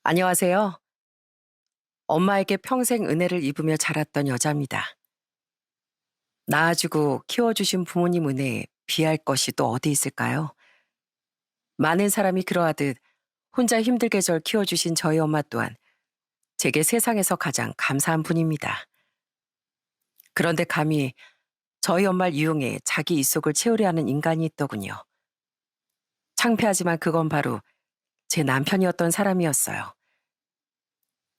안녕하세요. 엄마에게 평생 은혜를 입으며 자랐던 여자입니다. 낳아주고 키워주신 부모님 은혜에 비할 것이 또 어디 있을까요? 많은 사람이 그러하듯 혼자 힘들게 절 키워주신 저희 엄마 또한 제게 세상에서 가장 감사한 분입니다. 그런데 감히 저희 엄마를 이용해 자기 입속을 채우려 하는 인간이 있더군요. 창피하지만 그건 바로 제 남편이었던 사람이었어요.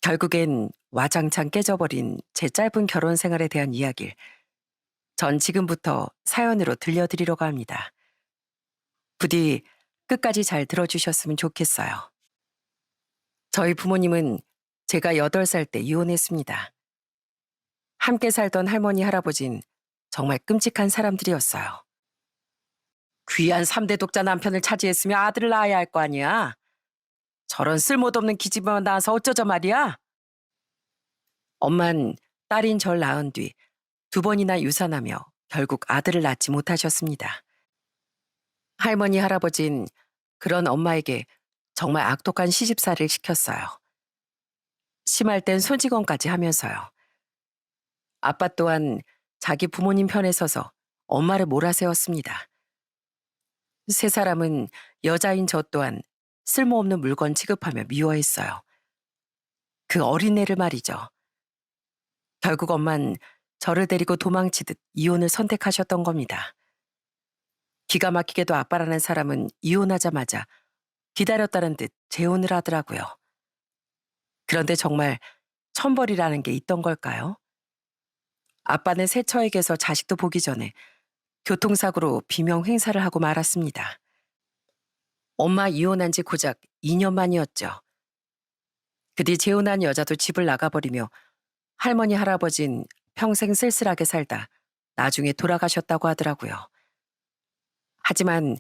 결국엔 와장창 깨져버린 제 짧은 결혼 생활에 대한 이야기를 전 지금부터 사연으로 들려드리려고 합니다. 부디 끝까지 잘 들어주셨으면 좋겠어요. 저희 부모님은 제가 8살 때 이혼했습니다. 함께 살던 할머니, 할아버진 정말 끔찍한 사람들이었어요. 귀한 3대 독자 남편을 차지했으며 아들을 낳아야 할 거 아니야. 저런 쓸모도 없는 기집애만 낳아서 어쩌자 말이야. 엄만 딸인 절 낳은 뒤 2번이나 유산하며 결국 아들을 낳지 못하셨습니다. 할머니, 할아버진 그런 엄마에게 정말 악독한 시집살이를 시켰어요. 심할 땐 소직원까지 하면서요. 아빠 또한 자기 부모님 편에 서서 엄마를 몰아세웠습니다. 세 사람은 여자인 저 또한 쓸모없는 물건 취급하며 미워했어요. 그 어린애를 말이죠. 결국 엄만 저를 데리고 도망치듯 이혼을 선택하셨던 겁니다. 기가 막히게도 아빠라는 사람은 이혼하자마자 기다렸다는 듯 재혼을 하더라고요. 그런데 정말 천벌이라는 게 있던 걸까요? 아빠는 세처에게서 자식도 보기 전에 교통사고로 비명 행사를 하고 말았습니다. 엄마 이혼한 지 고작 2년 만이었죠. 그 뒤 재혼한 여자도 집을 나가버리며 할머니, 할아버진 평생 쓸쓸하게 살다 나중에 돌아가셨다고 하더라고요. 하지만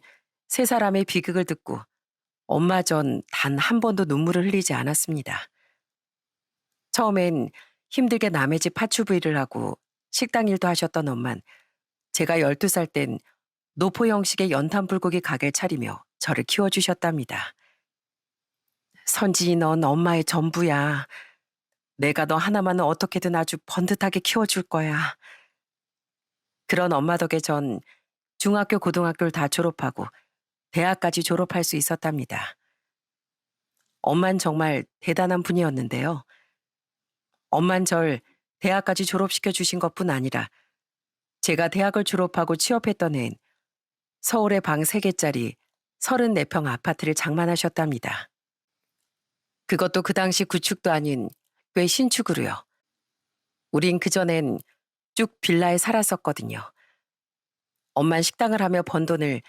세 사람의 비극을 듣고 엄마 전 단 한 번도 눈물을 흘리지 않았습니다. 처음엔 힘들게 남의 집 파출부 일을 하고 식당 일도 하셨던 엄만 제가 12살 땐 노포 형식의 연탄불고기 가게를 차리며 저를 키워주셨답니다. 선진이 넌 엄마의 전부야. 내가 너 하나만은 어떻게든 아주 번듯하게 키워줄 거야. 그런 엄마 덕에 전 중학교, 고등학교를 다 졸업하고 대학까지 졸업할 수 있었답니다. 엄만 정말 대단한 분이었는데요. 엄만 절 대학까지 졸업시켜 주신 것뿐 아니라 제가 대학을 졸업하고 취업했던 해엔 서울의 방 3개짜리 34평 아파트를 장만하셨답니다. 그것도 그 당시 구축도 아닌 꽤 신축으로요. 우린 그전엔 쭉 빌라에 살았었거든요. 엄만 식당을 하며 번 돈을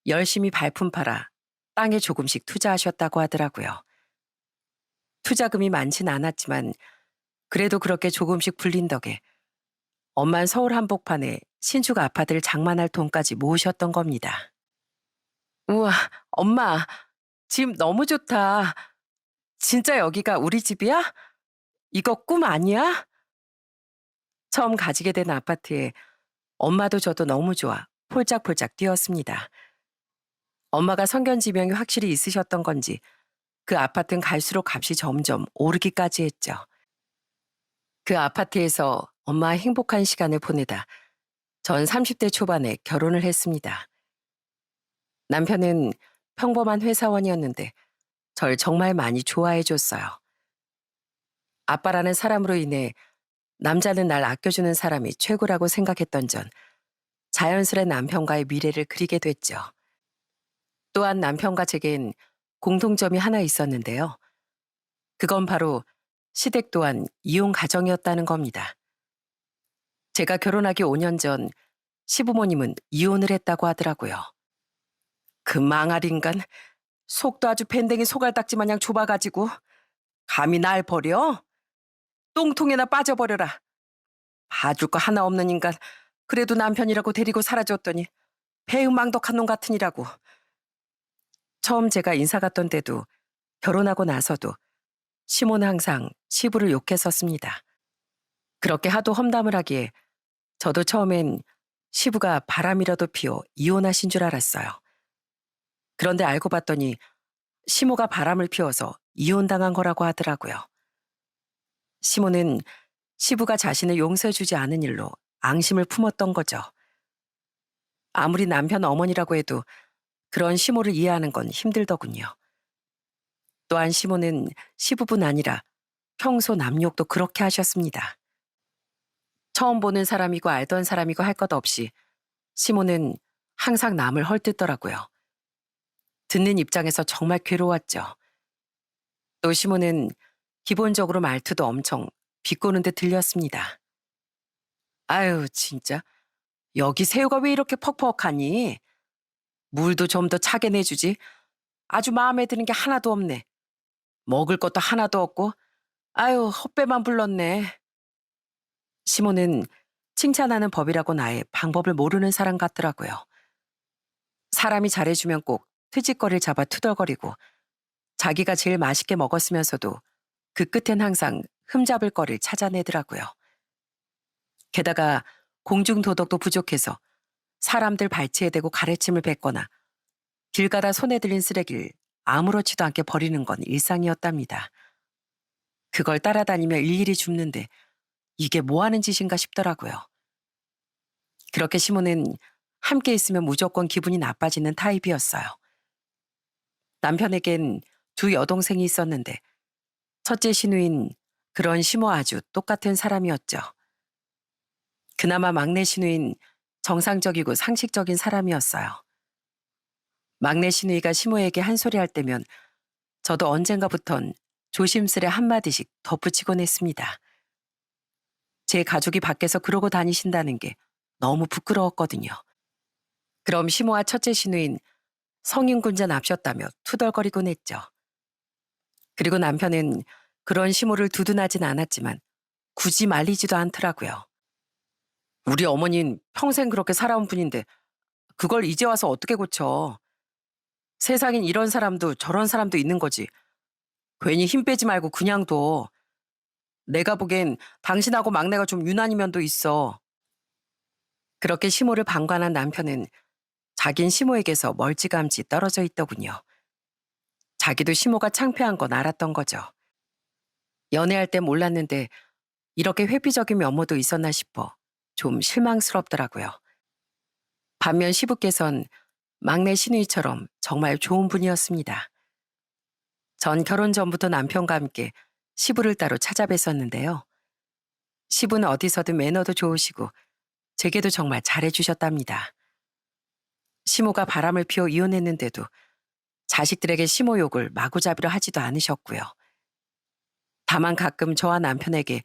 열심히 발품 팔아 땅에 조금씩 투자하셨다고 하더라고요. 투자금이 많진 않았지만 그래도 그렇게 조금씩 불린 덕에 엄만 서울 한복판에 신축 아파트를 장만할 돈까지 모으셨던 겁니다. 우와, 엄마, 집 너무 좋다. 진짜 여기가 우리 집이야? 이거 꿈 아니야? 처음 가지게 된 아파트에 엄마도 저도 너무 좋아 폴짝폴짝 뛰었습니다. 엄마가 성견지명이 확실히 있으셨던 건지 그 아파트는 갈수록 값이 점점 오르기까지 했죠. 그 아파트에서 엄마와 행복한 시간을 보내다 전 30대 초반에 결혼을 했습니다. 남편은 평범한 회사원이었는데 절 정말 많이 좋아해 줬어요. 아빠라는 사람으로 인해 남자는 날 아껴주는 사람이 최고라고 생각했던 전 자연스레 남편과의 미래를 그리게 됐죠. 또한 남편과 제겐 공통점이 하나 있었는데요. 그건 바로 시댁 또한 이혼 가정이었다는 겁니다. 제가 결혼하기 5년 전 시부모님은 이혼을 했다고 하더라고요. 그 망할 인간, 속도 아주 밴댕이 소갈딱지 마냥 좁아가지고 감히 날 버려? 똥통에나 빠져버려라. 봐줄 거 하나 없는 인간, 그래도 남편이라고 데리고 사라졌더니 배은망덕한 놈 같으니라고. 처음 제가 인사 갔던 때도 결혼하고 나서도 시모는 항상 시부를 욕했었습니다. 그렇게 하도 험담을 하기에 저도 처음엔 시부가 바람이라도 피워 이혼하신 줄 알았어요. 그런데 알고 봤더니 시모가 바람을 피워서 이혼당한 거라고 하더라고요. 시모는 시부가 자신을 용서해주지 않은 일로 앙심을 품었던 거죠. 아무리 남편 어머니라고 해도 그런 시모를 이해하는 건 힘들더군요. 또한 시모는 시부뿐 아니라 평소 남욕도 그렇게 하셨습니다. 처음 보는 사람이고 알던 사람이고 할 것 없이 시모는 항상 남을 헐뜯더라고요. 듣는 입장에서 정말 괴로웠죠. 또 시모는 기본적으로 말투도 엄청 비꼬는 듯 들렸습니다. 아유, 진짜. 여기 새우가 왜 이렇게 퍽퍽하니? 물도 좀 더 차게 내주지. 아주 마음에 드는 게 하나도 없네. 먹을 것도 하나도 없고. 아유, 헛배만 불렀네. 시모는 칭찬하는 법이라고 나의 방법을 모르는 사람 같더라고요. 사람이 잘해주면 꼭 트집거리를 잡아 투덜거리고 자기가 제일 맛있게 먹었으면서도 그 끝엔 항상 흠잡을 거리를 찾아내더라고요. 게다가 공중도덕도 부족해서 사람들 발치에 대고 가래침을 뱉거나 길 가다 손에 들린 쓰레기를 아무렇지도 않게 버리는 건 일상이었답니다. 그걸 따라다니며 일일이 줍는데 이게 뭐 하는 짓인가 싶더라고요. 그렇게 시모는 함께 있으면 무조건 기분이 나빠지는 타입이었어요. 남편에겐 두 여동생이 있었는데 첫째 시누인 그런 시모와 아주 똑같은 사람이었죠. 그나마 막내 시누인 정상적이고 상식적인 사람이었어요. 막내 시누이가 시모에게 한 소리 할 때면 저도 언젠가부턴 조심스레 한마디씩 덧붙이곤 했습니다. 제 가족이 밖에서 그러고 다니신다는 게 너무 부끄러웠거든요. 그럼 시모와 첫째 시누인 성인군자 납셨다며 투덜거리곤 했죠. 그리고 남편은 그런 시모를 두둔하진 않았지만 굳이 말리지도 않더라고요. 우리 어머니는 평생 그렇게 살아온 분인데 그걸 이제 와서 어떻게 고쳐. 세상엔 이런 사람도 저런 사람도 있는 거지. 괜히 힘 빼지 말고 그냥 둬. 내가 보기엔 당신하고 막내가 좀 유난히 면도 있어. 그렇게 시모를 방관한 남편은 자긴 시모에게서 멀찌감치 떨어져 있더군요. 자기도 시모가 창피한 건 알았던 거죠. 연애할 땐 몰랐는데 이렇게 회피적인 면모도 있었나 싶어 좀 실망스럽더라고요. 반면 시부께선 막내 시누이처럼 정말 좋은 분이었습니다. 전 결혼 전부터 남편과 함께 시부를 따로 찾아뵀었는데요. 시부는 어디서든 매너도 좋으시고 제게도 정말 잘해주셨답니다. 시모가 바람을 피워 이혼했는데도 자식들에게 시모 욕을 마구잡이로 하지도 않으셨고요. 다만 가끔 저와 남편에게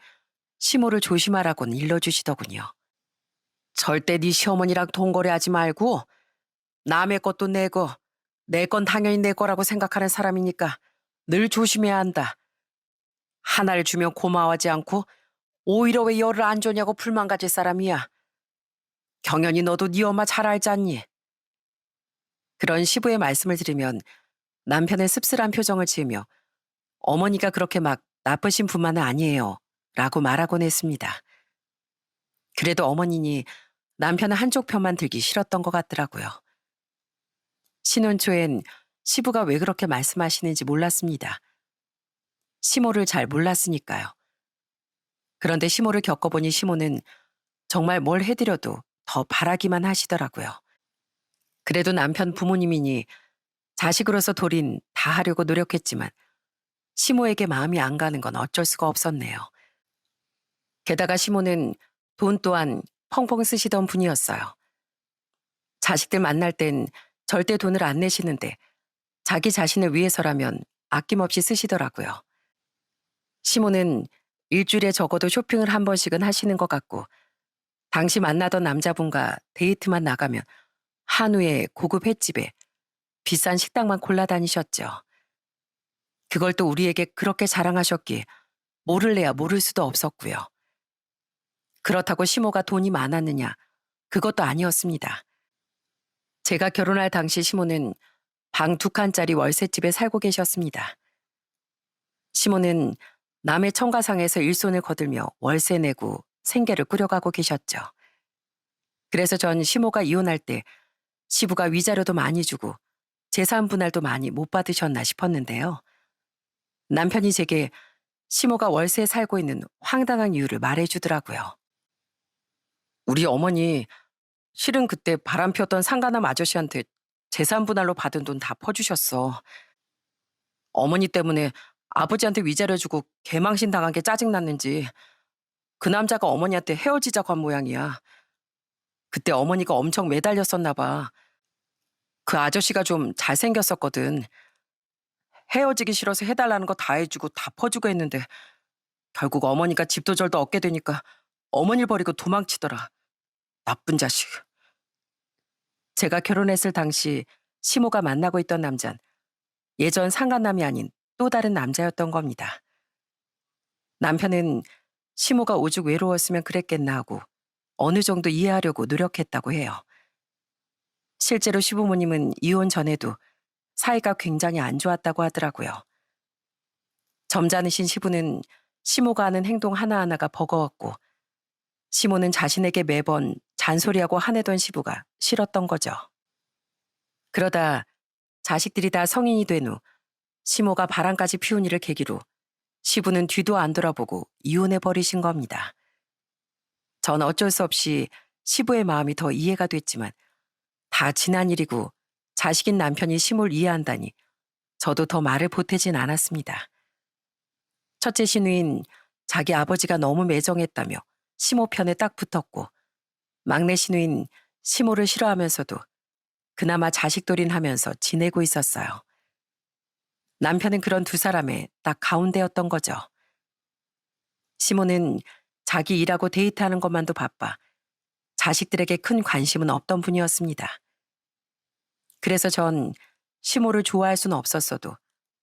시모를 조심하라고는 일러주시더군요. 절대 네 시어머니랑 돈거래하지 말고 남의 것도 내고 내 건 당연히 내 거라고 생각하는 사람이니까 늘 조심해야 한다. 하나를 주면 고마워하지 않고 오히려 왜 열을 안 줬냐고 불만 가질 사람이야. 경연이 너도 네 엄마 잘 알지 않니? 그런 시부의 말씀을 들으면 남편은 씁쓸한 표정을 지으며 어머니가 그렇게 막 나쁘신 분만은 아니에요 라고 말하곤 했습니다. 그래도 어머니니 남편은 한쪽 편만 들기 싫었던 것 같더라고요. 신혼 초엔 시부가 왜 그렇게 말씀하시는지 몰랐습니다. 시모를 잘 몰랐으니까요. 그런데 시모를 겪어보니 시모는 정말 뭘 해드려도 더 바라기만 하시더라고요. 그래도 남편 부모님이니 자식으로서 도린 다 하려고 노력했지만 시모에게 마음이 안 가는 건 어쩔 수가 없었네요. 게다가 시모는 돈 또한 펑펑 쓰시던 분이었어요. 자식들 만날 땐 절대 돈을 안 내시는데 자기 자신을 위해서라면 아낌없이 쓰시더라고요. 시모는 일주일에 적어도 쇼핑을 한 번씩은 하시는 것 같고 당시 만나던 남자분과 데이트만 나가면 한우에 고급 횟집에 비싼 식당만 골라 다니셨죠. 그걸 또 우리에게 그렇게 자랑하셨기에 모를래야 모를 수도 없었고요. 그렇다고 시모가 돈이 많았느냐? 그것도 아니었습니다. 제가 결혼할 당시 시모는 방 2칸짜리 월세집에 살고 계셨습니다. 시모는 남의 청가상에서 일손을 거들며 월세 내고 생계를 꾸려가고 계셨죠. 그래서 전 시모가 이혼할 때 시부가 위자료도 많이 주고 재산 분할도 많이 못 받으셨나 싶었는데요. 남편이 제게 시모가 월세에 살고 있는 황당한 이유를 말해주더라고요. 우리 어머니 실은 그때 바람 피웠던 상가남 아저씨한테 재산 분할로 받은 돈 다 퍼주셨어. 어머니 때문에 아버지한테 위자료 주고 개망신 당한 게 짜증났는지 그 남자가 어머니한테 헤어지자고 한 모양이야. 그때 어머니가 엄청 매달렸었나 봐. 그 아저씨가 좀 잘생겼었거든. 헤어지기 싫어서 해달라는 거 다 해주고 다 퍼주고 했는데 결국 어머니가 집도 절도 얻게 되니까 어머니를 버리고 도망치더라. 나쁜 자식. 제가 결혼했을 당시 시모가 만나고 있던 남잔 예전 상간남이 아닌 또 다른 남자였던 겁니다. 남편은 시모가 오죽 외로웠으면 그랬겠나 하고 어느 정도 이해하려고 노력했다고 해요. 실제로 시부모님은 이혼 전에도 사이가 굉장히 안 좋았다고 하더라고요. 점잖으신 시부는 시모가 하는 행동 하나하나가 버거웠고 시모는 자신에게 매번 잔소리하고 화내던 시부가 싫었던 거죠. 그러다 자식들이 다 성인이 된 후 시모가 바람까지 피운 일을 계기로 시부는 뒤도 안 돌아보고 이혼해 버리신 겁니다. 전 어쩔 수 없이 시부의 마음이 더 이해가 됐지만 다 지난 일이고 자식인 남편이 시모를 이해한다니 저도 더 말을 보태진 않았습니다. 첫째 시누인 자기 아버지가 너무 매정했다며 시모 편에 딱 붙었고 막내 시누인 시모를 싫어하면서도 그나마 자식돌인 하면서 지내고 있었어요. 남편은 그런 두 사람의 딱 가운데였던 거죠. 시모는 자기 일하고 데이트하는 것만도 바빠 자식들에게 큰 관심은 없던 분이었습니다. 그래서 전 시모를 좋아할 수는 없었어도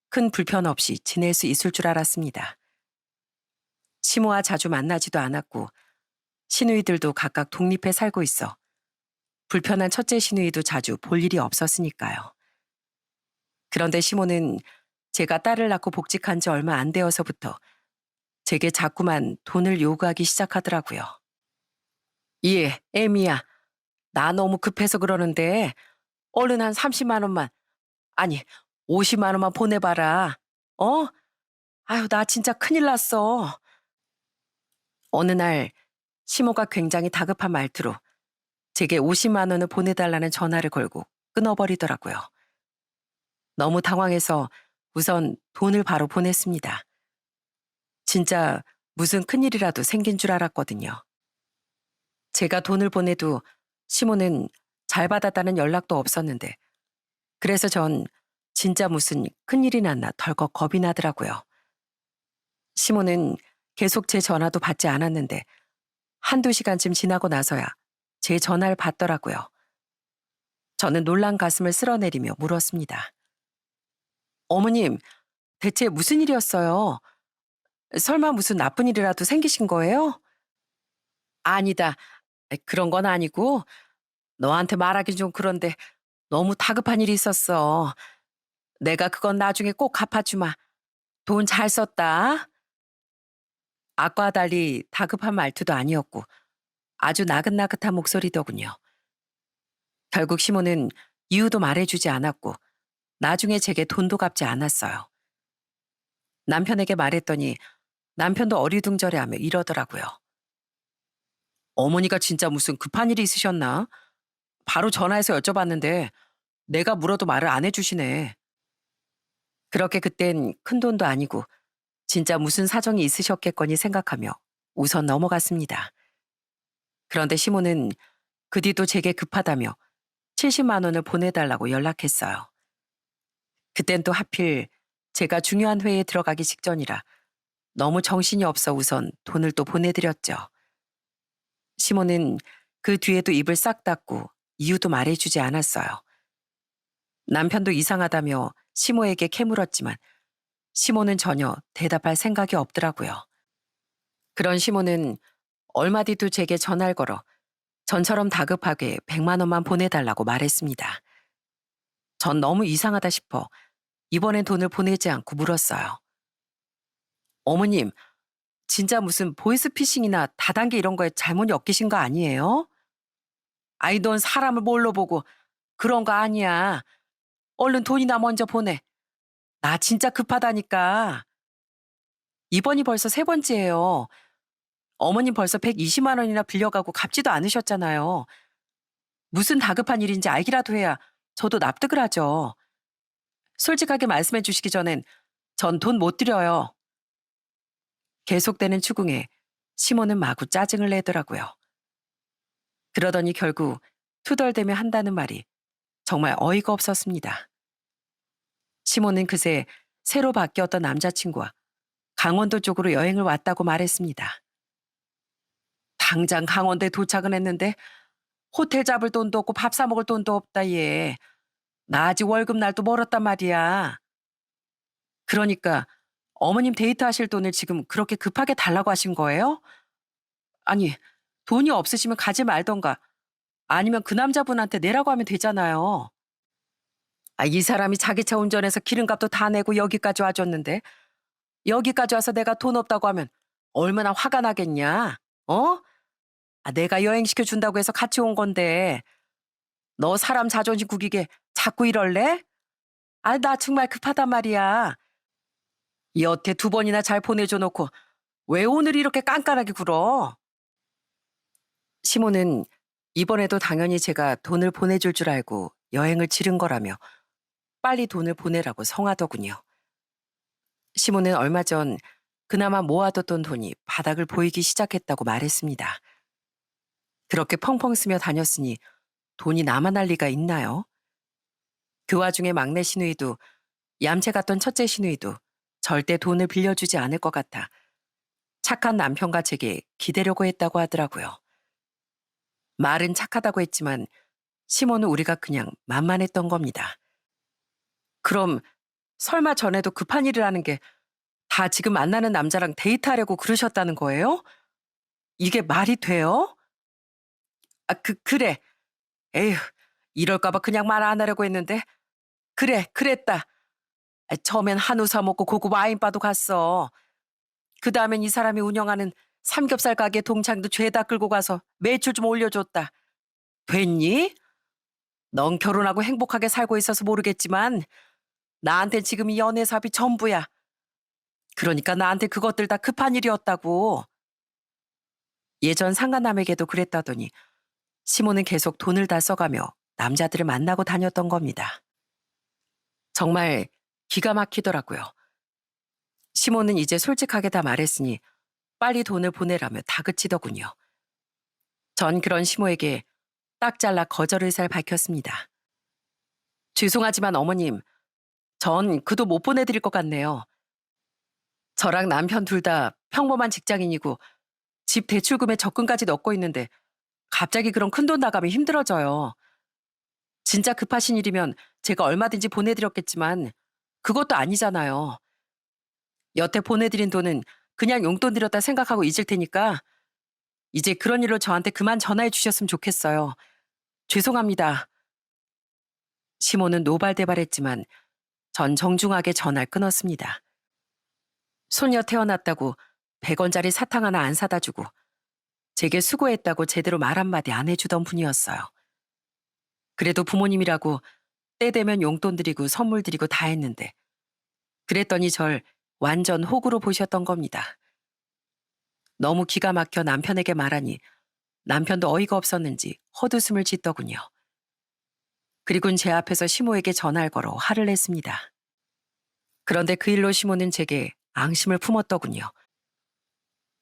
큰 불편 없이 지낼 수 있을 줄 알았습니다. 시모와 자주 만나지도 않았고 시누이들도 각각 독립해 살고 있어 불편한 첫째 시누이도 자주 볼 일이 없었으니까요. 그런데 시모는 제가 딸을 낳고 복직한 지 얼마 안 되어서부터 제게 자꾸만 돈을 요구하기 시작하더라고요. 예, 애미야. 나 너무 급해서 그러는데 얼른 한 30만 원만, 아니 50만 원만 보내봐라. 어? 아유, 나 진짜 큰일 났어. 어느 날 시모가 굉장히 다급한 말투로 제게 50만 원을 보내달라는 전화를 걸고 끊어버리더라고요. 너무 당황해서 우선 돈을 바로 보냈습니다. 진짜 무슨 큰일이라도 생긴 줄 알았거든요. 제가 돈을 보내도 시모는 잘 받았다는 연락도 없었는데 그래서 전 진짜 무슨 큰일이 났나 덜컥 겁이 나더라고요. 시모는 계속 제 전화도 받지 않았는데 한두 시간쯤 지나고 나서야 제 전화를 받더라고요. 저는 놀란 가슴을 쓸어내리며 물었습니다. 어머님, 대체 무슨 일이었어요? 설마 무슨 나쁜 일이라도 생기신 거예요? 아니다. 그런 건 아니고 너한테 말하긴 좀 그런데 너무 다급한 일이 있었어. 내가 그건 나중에 꼭 갚아주마. 돈 잘 썼다. 아까와 달리 다급한 말투도 아니었고 아주 나긋나긋한 목소리더군요. 결국 시모는 이유도 말해주지 않았고 나중에 제게 돈도 갚지 않았어요. 남편에게 말했더니 남편도 어리둥절해하며 이러더라고요. 어머니가 진짜 무슨 급한 일이 있으셨나? 바로 전화해서 여쭤봤는데 내가 물어도 말을 안 해주시네. 그렇게 그땐 큰 돈도 아니고 진짜 무슨 사정이 있으셨겠거니 생각하며 우선 넘어갔습니다. 그런데 시모는 그 뒤도 제게 급하다며 70만 원을 보내달라고 연락했어요. 그땐 또 하필 제가 중요한 회의에 들어가기 직전이라 너무 정신이 없어 우선 돈을 또 보내드렸죠. 시모는 그 뒤에도 입을 싹 닫고 이유도 말해주지 않았어요. 남편도 이상하다며 시모에게 캐물었지만 시모는 전혀 대답할 생각이 없더라고요. 그런 시모는 얼마 뒤도 제게 전화를 걸어 전처럼 다급하게 100만 원만 보내달라고 말했습니다. 전 너무 이상하다 싶어 이번엔 돈을 보내지 않고 물었어요. 어머님, 진짜 무슨 보이스피싱이나 다단계 이런 거에 잘못 엮이신 거 아니에요? 아이, 넌 사람을 뭘로 보고 그런 거 아니야. 얼른 돈이나 먼저 보내. 나 진짜 급하다니까. 이번이 벌써 세 번째예요. 어머님 벌써 120만 원이나 빌려가고 갚지도 않으셨잖아요. 무슨 다급한 일인지 알기라도 해야 저도 납득을 하죠. 솔직하게 말씀해 주시기 전엔 전 돈 못 드려요. 계속되는 추궁에 시모는 마구 짜증을 내더라고요. 그러더니 결국 투덜대며 한다는 말이 정말 어이가 없었습니다. 시모는 그새 새로 바뀌었던 남자친구와 강원도 쪽으로 여행을 왔다고 말했습니다. 당장 강원도에 도착은 했는데 호텔 잡을 돈도 없고 밥 사 먹을 돈도 없다 얘. 나 아직 월급 날도 멀었단 말이야. 그러니까 어머님 데이트하실 돈을 지금 그렇게 급하게 달라고 하신 거예요? 아니, 돈이 없으시면 가지 말던가 아니면 그 남자분한테 내라고 하면 되잖아요. 이 사람이 자기 차 운전해서 기름값도 다 내고 여기까지 와줬는데 여기까지 와서 내가 돈 없다고 하면 얼마나 화가 나겠냐? 어? 내가 여행시켜 준다고 해서 같이 온 건데 너 사람 자존심 구기게 자꾸 이럴래? 나 정말 급하단 말이야. 여태 두 번이나 잘 보내줘 놓고 왜 오늘 이렇게 깐깐하게 굴어? 시모는 이번에도 당연히 제가 돈을 보내줄 줄 알고 여행을 치른 거라며 빨리 돈을 보내라고 성하더군요. 시모는 얼마 전 그나마 모아뒀던 돈이 바닥을 보이기 시작했다고 말했습니다. 그렇게 펑펑 쓰며 다녔으니 돈이 나만 할 리가 있나요? 그 와중에 막내 시누이도 얌체 같던 첫째 시누이도 절대 돈을 빌려주지 않을 것 같아 착한 남편과 제게 기대려고 했다고 하더라고요. 말은 착하다고 했지만 시모는 우리가 그냥 만만했던 겁니다. 그럼 설마 전에도 급한 일을 하는 게 다 지금 만나는 남자랑 데이트하려고 그러셨다는 거예요? 이게 말이 돼요? 그래. 에휴, 이럴까봐 그냥 말 안 하려고 했는데. 그래, 그랬다. 처음엔 한우 사 먹고 고급 와인바도 갔어. 그 다음엔 이 사람이 운영하는 삼겹살 가게 동창도 죄다 끌고 가서 매출 좀 올려줬다. 됐니? 넌 결혼하고 행복하게 살고 있어서 모르겠지만 나한텐 지금 이 연애 사업이 전부야. 그러니까 나한테 그것들 다 급한 일이었다고. 예전 상간남에게도 그랬다더니 시모는 계속 돈을 다 써가며 남자들을 만나고 다녔던 겁니다. 정말 기가 막히더라고요. 시모는 이제 솔직하게 다 말했으니 빨리 돈을 보내라며 다그치더군요. 전 그런 시모에게 딱 잘라 거절 의사를 밝혔습니다. 죄송하지만 어머님, 전 그 돈 못 보내드릴 것 같네요. 저랑 남편 둘 다 평범한 직장인이고 집 대출금에 적금까지 넣고 있는데 갑자기 그런 큰돈 나가면 힘들어져요. 진짜 급하신 일이면 제가 얼마든지 보내드렸겠지만 그것도 아니잖아요. 여태 보내드린 돈은 그냥 용돈 드렸다 생각하고 잊을 테니까 이제 그런 일로 저한테 그만 전화해 주셨으면 좋겠어요. 죄송합니다. 시모는 노발대발했지만 전 정중하게 전화를 끊었습니다. 손녀 태어났다고 100원짜리 사탕 하나 안 사다 주고 제게 수고했다고 제대로 말 한마디 안 해주던 분이었어요. 그래도 부모님이라고 때 되면 용돈 드리고 선물 드리고 다 했는데 그랬더니 절 완전 호구로 보셨던 겁니다. 너무 기가 막혀 남편에게 말하니 남편도 어이가 없었는지 헛웃음을 짓더군요. 그리고는 제 앞에서 시모에게 전화를 걸어 화를 냈습니다. 그런데 그 일로 시모는 제게 앙심을 품었더군요.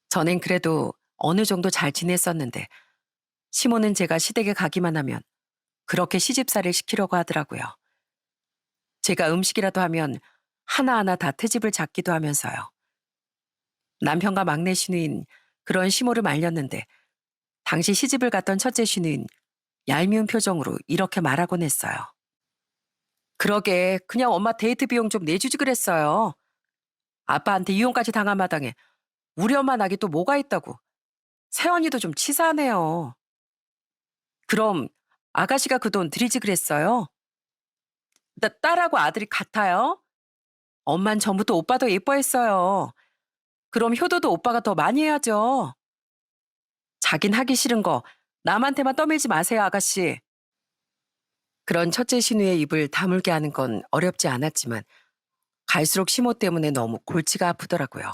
전엔 그래도 어느 정도 잘 지냈었는데 시모는 제가 시댁에 가기만 하면 그렇게 시집살이를 시키려고 하더라고요. 제가 음식이라도 하면 하나하나 다 트집을 잡기도 하면서요. 남편과 막내 시누인 그런 시모를 말렸는데 당시 시집을 갔던 첫째 시누인 얄미운 표정으로 이렇게 말하곤 했어요. 그러게 그냥 엄마 데이트 비용 좀 내주지 그랬어요. 아빠한테 이혼까지 당한 마당에 우리 엄마 낙이 또 뭐가 있다고. 새언니도 좀 치사하네요. 그럼 아가씨가 그 돈 드리지 그랬어요? 딸하고 아들이 같아요? 엄만 전부터 오빠 더 예뻐했어요. 그럼 효도도 오빠가 더 많이 해야죠. 자긴 하기 싫은 거 남한테만 떠밀지 마세요, 아가씨. 그런 첫째 시누의 입을 다물게 하는 건 어렵지 않았지만 갈수록 시모 때문에 너무 골치가 아프더라고요.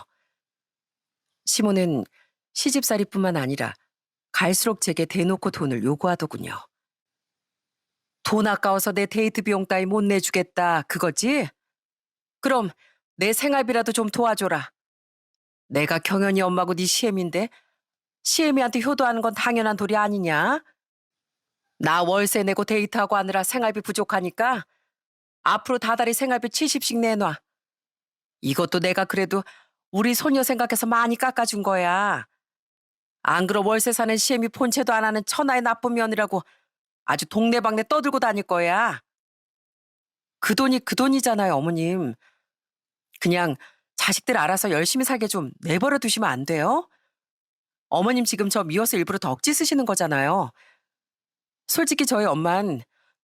시모는 시집살이뿐만 아니라 갈수록 제게 대놓고 돈을 요구하더군요. 돈 아까워서 내 데이트 비용 따위 못 내주겠다 그거지? 그럼 내 생활비라도 좀 도와줘라. 내가 경연이 엄마고 네 시애미인데 시애미한테 효도하는 건 당연한 도리 아니냐? 나 월세 내고 데이트하고 하느라 생활비 부족하니까 앞으로 다달이 생활비 70씩 내놔. 이것도 내가 그래도 우리 소녀 생각해서 많이 깎아준 거야. 안 그럼 월세 사는 시애미 본체도 안 하는 천하의 나쁜 년이라고 아주 동네방네 떠들고 다닐 거야. 그 돈이 그 돈이잖아요, 어머님. 그냥 자식들 알아서 열심히 살게 좀 내버려 두시면 안 돼요? 어머님 지금 저 미워서 일부러 덕지 쓰시는 거잖아요. 솔직히 저희 엄만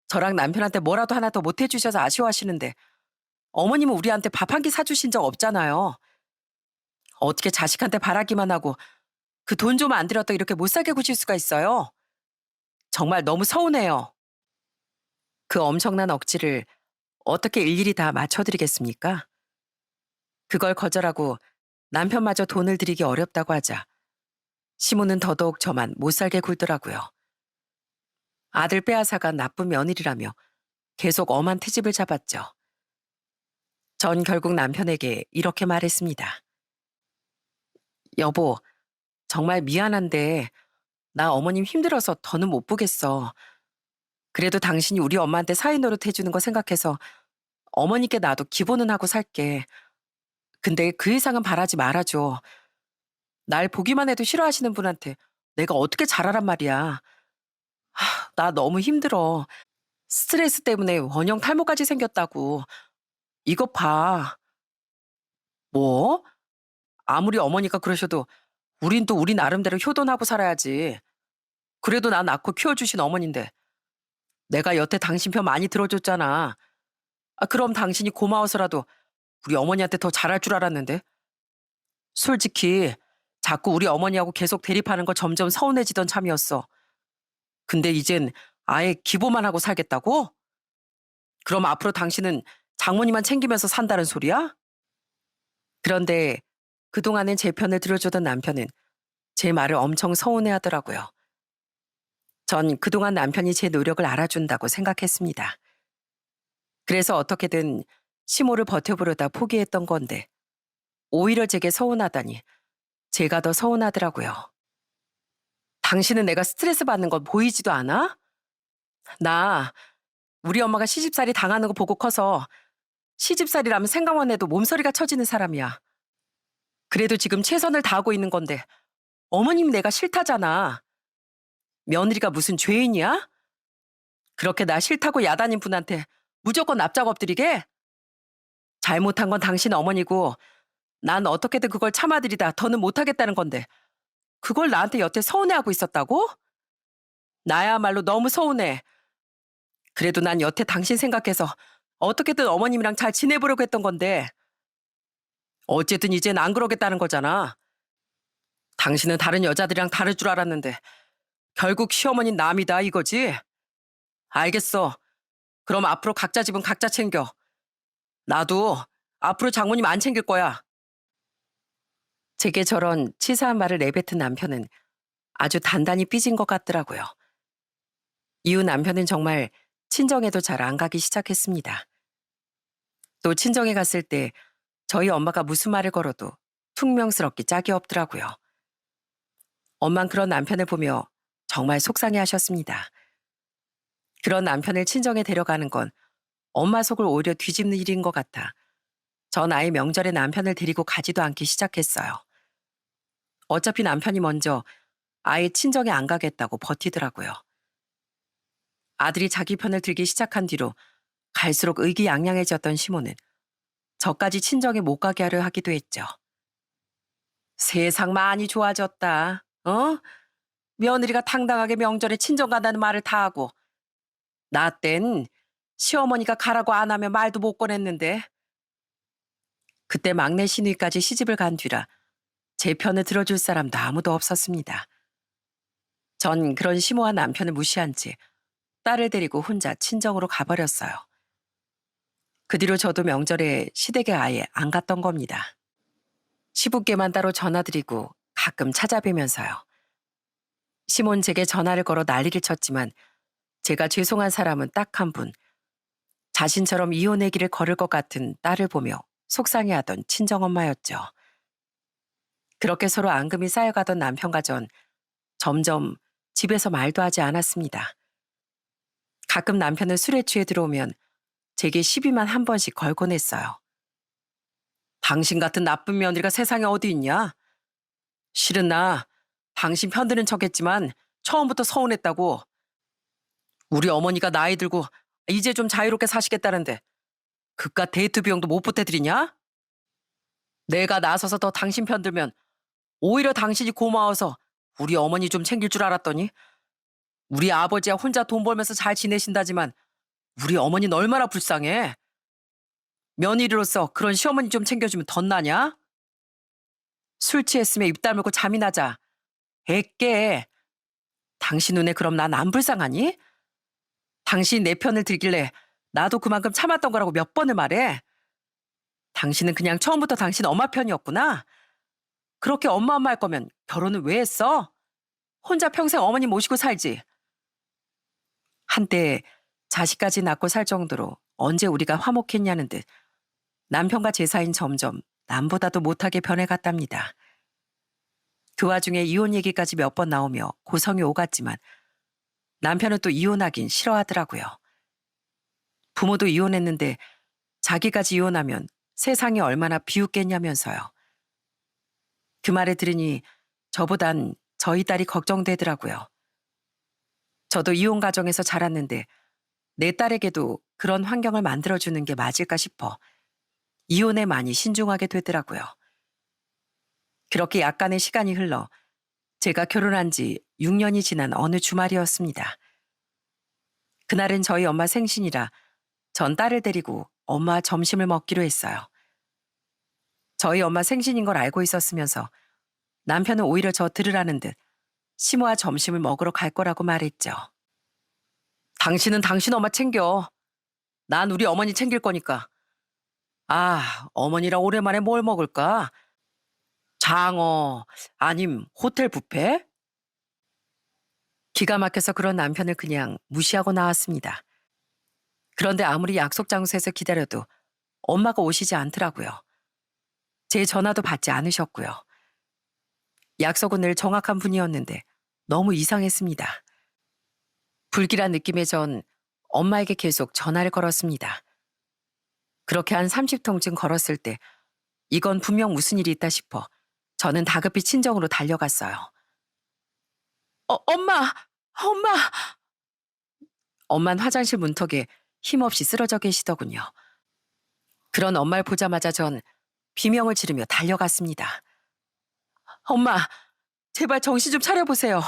저랑 남편한테 뭐라도 하나 더 못 해주셔서 아쉬워하시는데 어머님은 우리한테 밥 한 끼 사주신 적 없잖아요. 어떻게 자식한테 바라기만 하고 그 돈 좀 안 들였다 이렇게 못 살게 구실 수가 있어요? 정말 너무 서운해요. 그 엄청난 억지를 어떻게 일일이 다 맞춰드리겠습니까? 그걸 거절하고 남편마저 돈을 들이기 어렵다고 하자 시모는 더더욱 저만 못 살게 굴더라고요. 아들 빼앗아간 나쁜 며느리라며 계속 엄한 트집을 잡았죠. 전 결국 남편에게 이렇게 말했습니다. 여보, 정말 미안한데 나 어머님 힘들어서 더는 못 보겠어. 그래도 당신이 우리 엄마한테 사위 노릇 해주는 거 생각해서 어머니께 나도 기본은 하고 살게. 근데 그 이상은 바라지 말아줘. 날 보기만 해도 싫어하시는 분한테 내가 어떻게 잘하란 말이야. 나 너무 힘들어. 스트레스 때문에 원형 탈모까지 생겼다고. 이것 봐. 뭐? 아무리 어머니가 그러셔도 우린 또 우리 나름대로 효돈하고 살아야지. 그래도 나 낳고 키워주신 어머니인데 내가 여태 당신 편 많이 들어줬잖아. 그럼 당신이 고마워서라도 우리 어머니한테 더 잘할 줄 알았는데. 솔직히 자꾸 우리 어머니하고 계속 대립하는 거 점점 서운해지던 참이었어. 근데 이젠 아예 기보만 하고 살겠다고? 그럼 앞으로 당신은 장모님만 챙기면서 산다는 소리야? 그런데 그동안은 제 편을 들어주던 남편은 제 말을 엄청 서운해 하더라고요. 전 그동안 남편이 제 노력을 알아준다고 생각했습니다. 그래서 어떻게든 시모를 버텨보려다 포기했던 건데 오히려 제게 서운하다니 제가 더 서운하더라고요. 당신은 내가 스트레스 받는 건 보이지도 않아? 나 우리 엄마가 시집살이 당하는 거 보고 커서 시집살이라면 생각만 해도 몸서리가 쳐지는 사람이야. 그래도 지금 최선을 다하고 있는 건데 어머님 내가 싫다잖아. 며느리가 무슨 죄인이야? 그렇게 나 싫다고 야단인 분한테 무조건 납작 엎드리게? 잘못한 건 당신 어머니고 난 어떻게든 그걸 참아들이다 더는 못하겠다는 건데 그걸 나한테 여태 서운해하고 있었다고? 나야말로 너무 서운해. 그래도 난 여태 당신 생각해서 어떻게든 어머님이랑 잘 지내보려고 했던 건데 어쨌든 이젠 안 그러겠다는 거잖아. 당신은 다른 여자들이랑 다를 줄 알았는데 결국 시어머니는 남이다 이거지? 알겠어. 그럼 앞으로 각자 집은 각자 챙겨. 나도 앞으로 장모님 안 챙길 거야. 제게 저런 치사한 말을 내뱉은 남편은 아주 단단히 삐진 것 같더라고요. 이후 남편은 정말 친정에도 잘 안 가기 시작했습니다. 또 친정에 갔을 때 저희 엄마가 무슨 말을 걸어도 퉁명스럽게 짝이 없더라고요. 엄만 그런 남편을 보며 정말 속상해 하셨습니다. 그런 남편을 친정에 데려가는 건 엄마 속을 오히려 뒤집는 일인 것 같아 전 아예 명절에 남편을 데리고 가지도 않기 시작했어요. 어차피 남편이 먼저 아예 친정에 안 가겠다고 버티더라고요. 아들이 자기 편을 들기 시작한 뒤로 갈수록 의기양양해졌던 시모는 저까지 친정에 못 가게 하려 하기도 했죠. 세상 많이 좋아졌다. 어? 며느리가 당당하게 명절에 친정 간다는 말을 다 하고 나 땐 시어머니가 가라고 안 하면 말도 못 꺼냈는데 그때 막내 시누이까지 시집을 간 뒤라 제 편을 들어줄 사람도 아무도 없었습니다. 전 그런 시모한 남편을 무시한 지 딸을 데리고 혼자 친정으로 가버렸어요. 그 뒤로 저도 명절에 시댁에 아예 안 갔던 겁니다. 시부께만 따로 전화드리고 가끔 찾아뵈면서요. 시몬 제게 전화를 걸어 난리를 쳤지만 제가 죄송한 사람은 딱 한 분, 자신처럼 이혼의 길을 걸을 것 같은 딸을 보며 속상해하던 친정엄마였죠. 그렇게 서로 앙금이 쌓여가던 남편과 전 점점 집에서 말도 하지 않았습니다. 가끔 남편은 술에 취해 들어오면 제게 시비만 한 번씩 걸곤 했어요. 당신 같은 나쁜 며느리가 세상에 어디 있냐? 실은 나 당신 편드는 척했지만 처음부터 서운했다고. 우리 어머니가 나이 들고 이제 좀 자유롭게 사시겠다는데 그깟 데이트 비용도 못 보태드리냐? 내가 나서서 더 당신 편들면 오히려 당신이 고마워서 우리 어머니 좀 챙길 줄 알았더니 우리 아버지야 혼자 돈 벌면서 잘 지내신다지만 우리 어머니는 얼마나 불쌍해. 며느리로서 그런 시어머니 좀 챙겨주면 덧나냐? 술 취했으면 입 다물고 잠이나 자. 애깨. 당신 눈에 그럼 난 안 불쌍하니? 당신 내 편을 들길래 나도 그만큼 참았던 거라고 몇 번을 말해. 당신은 그냥 처음부터 당신 엄마 편이었구나. 그렇게 엄마 할 거면 결혼을 왜 했어? 혼자 평생 어머니 모시고 살지. 한때 자식까지 낳고 살 정도로 언제 우리가 화목했냐는 듯 남편과 제 사이는 점점 남보다도 못하게 변해갔답니다. 그 와중에 이혼 얘기까지 몇 번 나오며 고성이 오갔지만 남편은 또 이혼하긴 싫어하더라고요. 부모도 이혼했는데 자기까지 이혼하면 세상이 얼마나 비웃겠냐면서요. 그 말을 들으니 저보단 저희 딸이 걱정되더라고요. 저도 이혼 가정에서 자랐는데 내 딸에게도 그런 환경을 만들어주는 게 맞을까 싶어 이혼에 많이 신중하게 되더라고요. 그렇게 약간의 시간이 흘러 제가 결혼한 지 6년이 지난 어느 주말이었습니다. 그날은 저희 엄마 생신이라 전 딸을 데리고 엄마와 점심을 먹기로 했어요. 저희 엄마 생신인 걸 알고 있었으면서 남편은 오히려 저 들으라는 듯 시모와 점심을 먹으러 갈 거라고 말했죠. 당신은 당신 엄마 챙겨. 난 우리 어머니 챙길 거니까. 아, 어머니랑 오랜만에 뭘 먹을까? 장어, 아님 호텔 뷔페? 기가 막혀서 그런 남편을 그냥 무시하고 나왔습니다. 그런데 아무리 약속 장소에서 기다려도 엄마가 오시지 않더라고요. 제 전화도 받지 않으셨고요. 약속은 늘 정확한 분이었는데 너무 이상했습니다. 불길한 느낌에 전 엄마에게 계속 전화를 걸었습니다. 그렇게 한 30통쯤 걸었을 때 이건 분명 무슨 일이 있다 싶어 저는 다급히 친정으로 달려갔어요. 엄마! 엄마! 엄만 화장실 문턱에 힘없이 쓰러져 계시더군요. 그런 엄마를 보자마자 전 비명을 지르며 달려갔습니다. 엄마, 제발 정신 좀 차려보세요.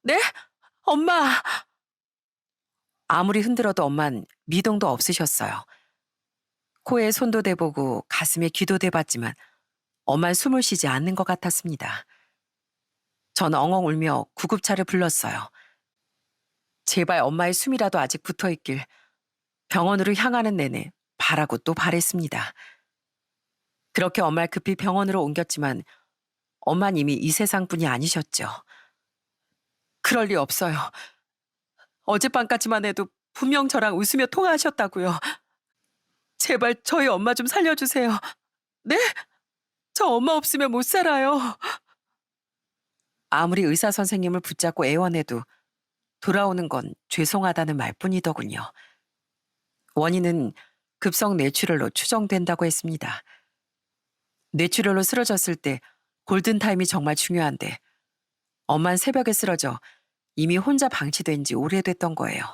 네? 엄마! 아무리 흔들어도 엄만 미동도 없으셨어요. 코에 손도 대보고 가슴에 귀도 대봤지만 엄만 숨을 쉬지 않는 것 같았습니다. 전 엉엉 울며 구급차를 불렀어요. 제발 엄마의 숨이라도 아직 붙어있길 병원으로 향하는 내내 바라고 또 바랬습니다. 그렇게 엄마를 급히 병원으로 옮겼지만 엄마는 이미 이 세상뿐이 아니셨죠. 그럴 리 없어요. 어젯밤까지만 해도 분명 저랑 웃으며 통화하셨다고요. 제발 저희 엄마 좀 살려주세요. 네? 저 엄마 없으면 못 살아요. 아무리 의사 선생님을 붙잡고 애원해도 돌아오는 건 죄송하다는 말뿐이더군요. 원인은 급성 뇌출혈로 추정된다고 했습니다. 뇌출혈로 쓰러졌을 때 골든타임이 정말 중요한데 엄만 새벽에 쓰러져 이미 혼자 방치된 지 오래됐던 거예요.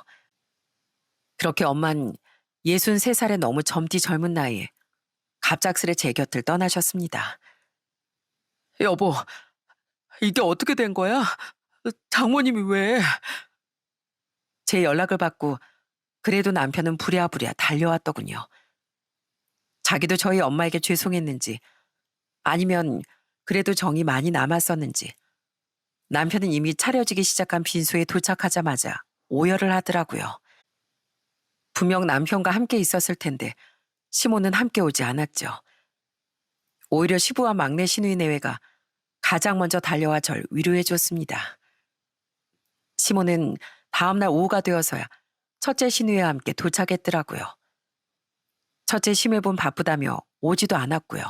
그렇게 엄만 63살에 너무 젊디 젊은 나이에 갑작스레 제 곁을 떠나셨습니다. 여보, 이게 어떻게 된 거야? 장모님이 왜? 제 연락을 받고 그래도 남편은 부랴부랴 달려왔더군요. 자기도 저희 엄마에게 죄송했는지 아니면 그래도 정이 많이 남았었는지 남편은 이미 차려지기 시작한 빈소에 도착하자마자 오열을 하더라고요. 분명 남편과 함께 있었을 텐데 시모는 함께 오지 않았죠. 오히려 시부와 막내 시누이 내외가 가장 먼저 달려와 절 위로해 줬습니다. 시모는 다음날 오후가 되어서야 첫째 시누이와 함께 도착했더라고요. 첫째 시매분 바쁘다며 오지도 않았고요.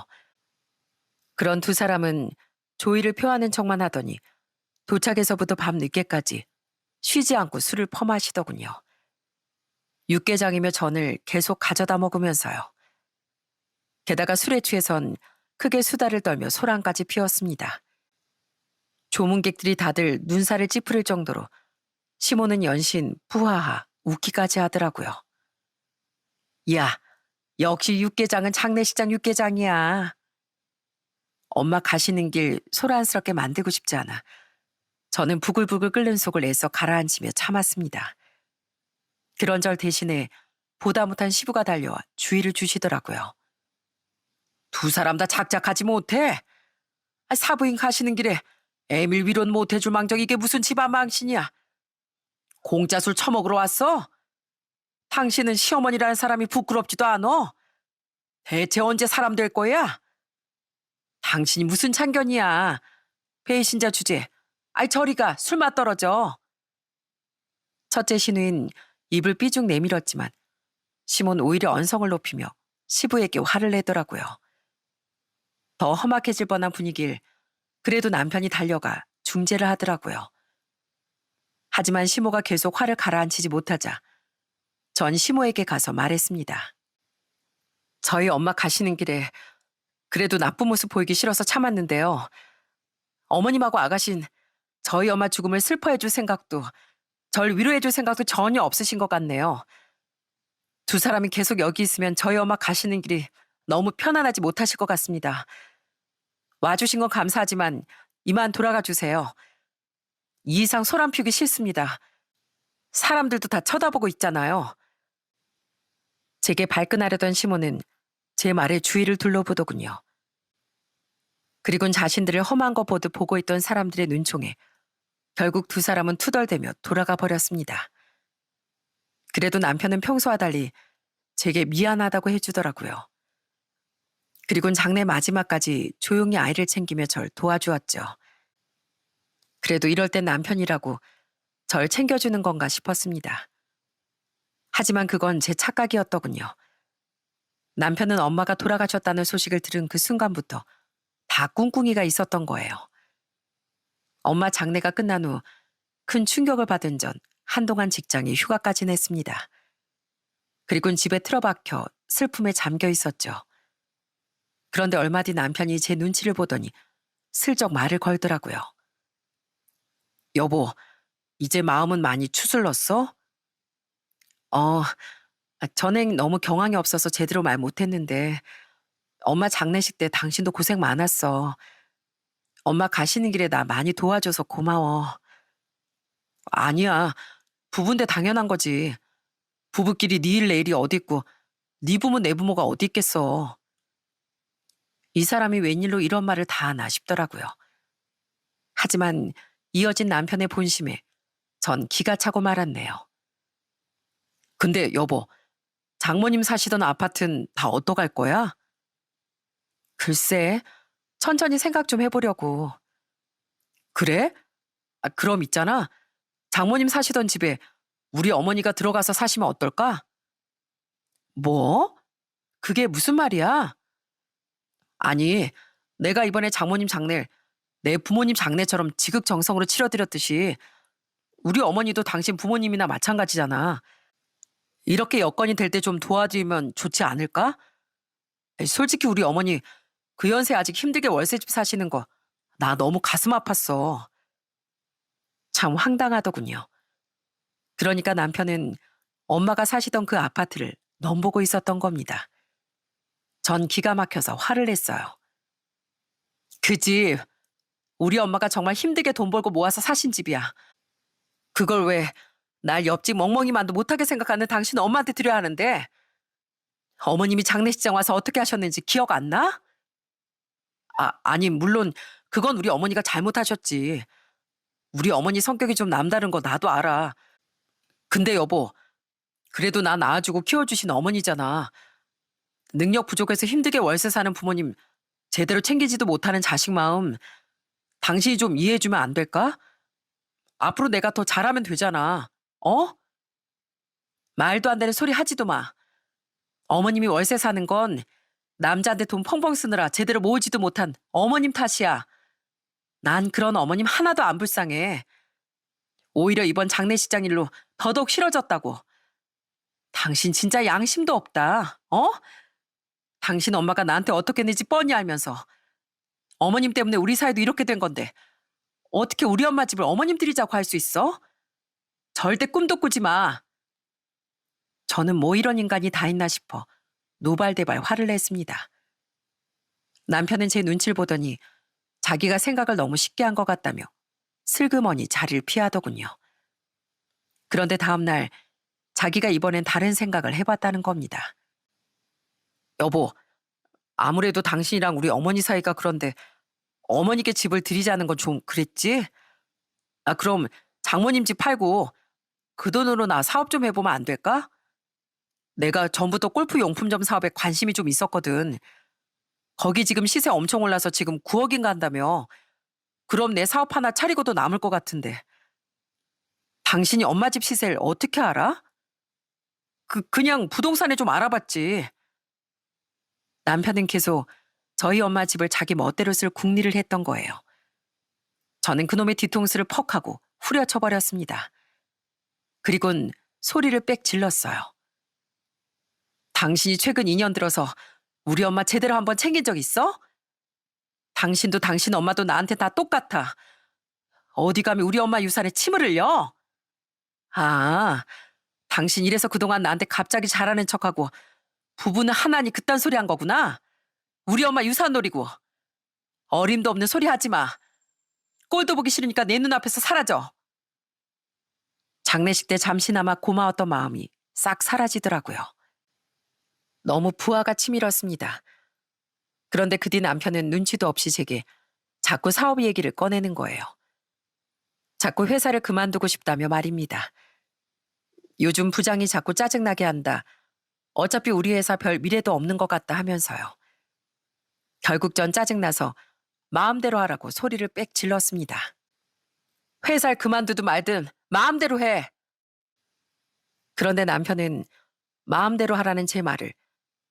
그런 두 사람은 조의를 표하는 척만 하더니 도착해서부터 밤 늦게까지 쉬지 않고 술을 퍼마시더군요. 육개장이며 전을 계속 가져다 먹으면서요. 게다가 술에 취해선 크게 수다를 떨며 소란까지 피웠습니다. 조문객들이 다들 눈살을 찌푸릴 정도로 시모는 연신 부하하 웃기까지 하더라고요. 야, 역시 육개장은 장례식장 육개장이야. 엄마 가시는 길 소란스럽게 만들고 싶지 않아 저는 부글부글 끓는 속을 애써 가라앉히며 참았습니다. 그런 절 대신에 보다 못한 시부가 달려와 주의를 주시더라고요. 두 사람 다 작작하지 못해. 사부인 가시는 길에 애밀 위로는 못해줄 망정 이게 무슨 집안 망신이야. 공짜 술 처먹으러 왔어? 당신은 시어머니라는 사람이 부끄럽지도 않어? 대체 언제 사람 될 거야? 당신이 무슨 참견이야. 배신자 주제. 아이 저리 가. 술맛 떨어져. 첫째 시누인 입을 삐죽 내밀었지만 시몬 오히려 언성을 높이며 시부에게 화를 내더라고요. 더 험악해질 뻔한 분위기를 그래도 남편이 달려가 중재를 하더라고요. 하지만 시모가 계속 화를 가라앉히지 못하자 전 시모에게 가서 말했습니다. 저희 엄마 가시는 길에 그래도 나쁜 모습 보이기 싫어서 참았는데요. 어머님하고 아가신 저희 엄마 죽음을 슬퍼해줄 생각도 절 위로해줄 생각도 전혀 없으신 것 같네요. 두 사람이 계속 여기 있으면 저희 엄마 가시는 길이 너무 편안하지 못하실 것 같습니다. 와주신 건 감사하지만 이만 돌아가 주세요. 이 이상 소란 피우기 싫습니다. 사람들도 다 쳐다보고 있잖아요. 제게 발끈하려던 시모는 제 말에 주의를 둘러보더군요. 그리곤 자신들을 험한 거 보듯 보고 있던 사람들의 눈총에 결국 두 사람은 투덜대며 돌아가 버렸습니다. 그래도 남편은 평소와 달리 제게 미안하다고 해주더라고요. 그리곤 장례 마지막까지 조용히 아이를 챙기며 절 도와주었죠. 그래도 이럴 땐 남편이라고 절 챙겨주는 건가 싶었습니다. 하지만 그건 제 착각이었더군요. 남편은 엄마가 돌아가셨다는 소식을 들은 그 순간부터 다 꿍꿍이가 있었던 거예요. 엄마 장례가 끝난 후 큰 충격을 받은 전 한동안 직장에 휴가까지 냈습니다. 그리곤 집에 틀어박혀 슬픔에 잠겨 있었죠. 그런데 얼마 뒤 남편이 제 눈치를 보더니 슬쩍 말을 걸더라고요. 여보, 이제 마음은 많이 추슬렀어? 전엔 너무 경황이 없어서 제대로 말 못했는데 엄마 장례식 때 당신도 고생 많았어. 엄마 가시는 길에 나 많이 도와줘서 고마워. 아니야. 부부인데 당연한 거지. 부부끼리 네 일 내일이 어딨고 네 부모 내 부모가 어디 있겠어. 이 사람이 웬일로 이런 말을 다 하나 싶더라고요. 하지만 이어진 남편의 본심에 전 기가 차고 말았네요. 근데 여보, 장모님 사시던 아파트는 다 어떡할 거야? 글쎄, 천천히 생각 좀 해보려고. 그래? 그럼 있잖아. 장모님 사시던 집에 우리 어머니가 들어가서 사시면 어떨까? 뭐? 그게 무슨 말이야? 아니, 내가 이번에 장모님 장례를 내 부모님 장례처럼 지극정성으로 치러드렸듯이 우리 어머니도 당신 부모님이나 마찬가지잖아. 이렇게 여건이 될 때 좀 도와드리면 좋지 않을까? 솔직히 우리 어머니 그 연세 아직 힘들게 월세집 사시는 거 나 너무 가슴 아팠어. 참 황당하더군요. 그러니까 남편은 엄마가 사시던 그 아파트를 넘보고 있었던 겁니다. 전 기가 막혀서 화를 냈어요. 그 집, 우리 엄마가 정말 힘들게 돈 벌고 모아서 사신 집이야. 그걸 왜 날 옆집 멍멍이만도 못하게 생각하는 당신 엄마한테 드려야 하는데 어머님이 장례식장 와서 어떻게 하셨는지 기억 안 나? 아니 물론 그건 우리 어머니가 잘못하셨지. 우리 어머니 성격이 좀 남다른 거 나도 알아. 근데 여보, 그래도 나 낳아주고 키워주신 어머니잖아. 능력 부족해서 힘들게 월세 사는 부모님 제대로 챙기지도 못하는 자식 마음 당신이 좀 이해해주면 안 될까? 앞으로 내가 더 잘하면 되잖아. 어? 말도 안 되는 소리 하지도 마. 어머님이 월세 사는 건 남자한테 돈 펑펑 쓰느라 제대로 모으지도 못한 어머님 탓이야. 난 그런 어머님 하나도 안 불쌍해. 오히려 이번 장례식장 일로 더더욱 싫어졌다고. 당신 진짜 양심도 없다. 어? 당신 엄마가 나한테 어떻게 했는지 뻔히 알면서 어머님 때문에 우리 사이도 이렇게 된 건데 어떻게 우리 엄마 집을 어머님 들이자고 할 수 있어? 절대 꿈도 꾸지 마. 저는 뭐 이런 인간이 다 있나 싶어 노발대발 화를 냈습니다. 남편은 제 눈치를 보더니 자기가 생각을 너무 쉽게 한 것 같다며 슬그머니 자리를 피하더군요. 그런데 다음날 자기가 이번엔 다른 생각을 해봤다는 겁니다. 여보, 아무래도 당신이랑 우리 어머니 사이가 그런데 어머니께 집을 들이자는 건 좀 그랬지? 아, 그럼 장모님 집 팔고 그 돈으로 나 사업 좀 해보면 안 될까? 내가 전부터 골프 용품점 사업에 관심이 좀 있었거든. 거기 지금 시세 엄청 올라서 지금 9억인가 한다며. 그럼 내 사업 하나 차리고도 남을 것 같은데. 당신이 엄마 집 시세를 어떻게 알아? 그냥 부동산에 좀 알아봤지. 남편은 계속 저희 엄마 집을 자기 멋대로 쓸 궁리를 했던 거예요. 저는 그놈의 뒤통수를 퍽 하고 후려쳐버렸습니다. 그리곤 소리를 빽 질렀어요. 당신이 최근 2년 들어서 우리 엄마 제대로 한번 챙긴 적 있어? 당신도 당신 엄마도 나한테 다 똑같아. 어디 감히 우리 엄마 유산에 침을 흘려? 아, 당신 이래서 그동안 나한테 갑자기 잘하는 척하고 부부는 하나니 그딴 소리 한 거구나. 우리 엄마 유산 노리고. 어림도 없는 소리 하지 마. 꼴도 보기 싫으니까 내 눈앞에서 사라져. 장례식 때 잠시나마 고마웠던 마음이 싹 사라지더라고요. 너무 부하가 치밀었습니다. 그런데 그 뒤 남편은 눈치도 없이 제게 자꾸 사업 얘기를 꺼내는 거예요. 자꾸 회사를 그만두고 싶다며 말입니다. 요즘 부장이 자꾸 짜증나게 한다. 어차피 우리 회사 별 미래도 없는 것 같다 하면서요. 결국 전 짜증나서 마음대로 하라고 소리를 빽 질렀습니다. 회사를 그만두든 말든 마음대로 해. 그런데 남편은 마음대로 하라는 제 말을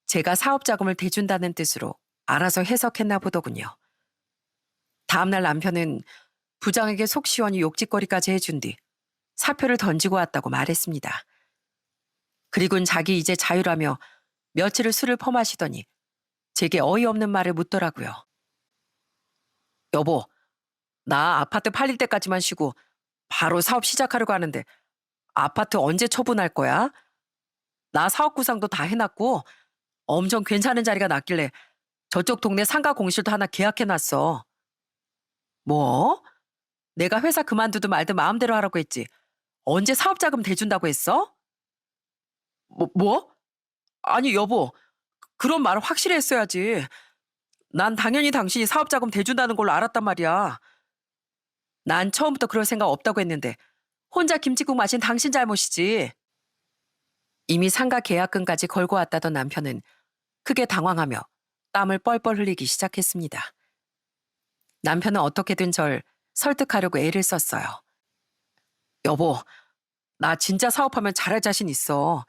제가 사업 자금을 대준다는 뜻으로 알아서 해석했나 보더군요. 다음날 남편은 부장에게 속 시원히 욕짓거리까지 해준 뒤 사표를 던지고 왔다고 말했습니다. 그리곤 자기 이제 자유라며 며칠을 술을 퍼마시더니 제게 어이없는 말을 묻더라고요. 여보, 나 아파트 팔릴 때까지만 쉬고 바로 사업 시작하려고 하는데 아파트 언제 처분할 거야? 나 사업 구상도 다 해놨고 엄청 괜찮은 자리가 났길래 저쪽 동네 상가 공실도 하나 계약해놨어. 뭐? 내가 회사 그만두든 말든 마음대로 하라고 했지. 언제 사업 자금 대준다고 했어? 뭐? 아니 여보, 그런 말을 확실히 했어야지. 난 당연히 당신이 사업 자금 대준다는 걸로 알았단 말이야. 난 처음부터 그럴 생각 없다고 했는데 혼자 김치국 마신 당신 잘못이지. 이미 상가 계약금까지 걸고 왔다던 남편은 크게 당황하며 땀을 뻘뻘 흘리기 시작했습니다. 남편은 어떻게든 절 설득하려고 애를 썼어요. 여보, 나 진짜 사업하면 잘할 자신 있어.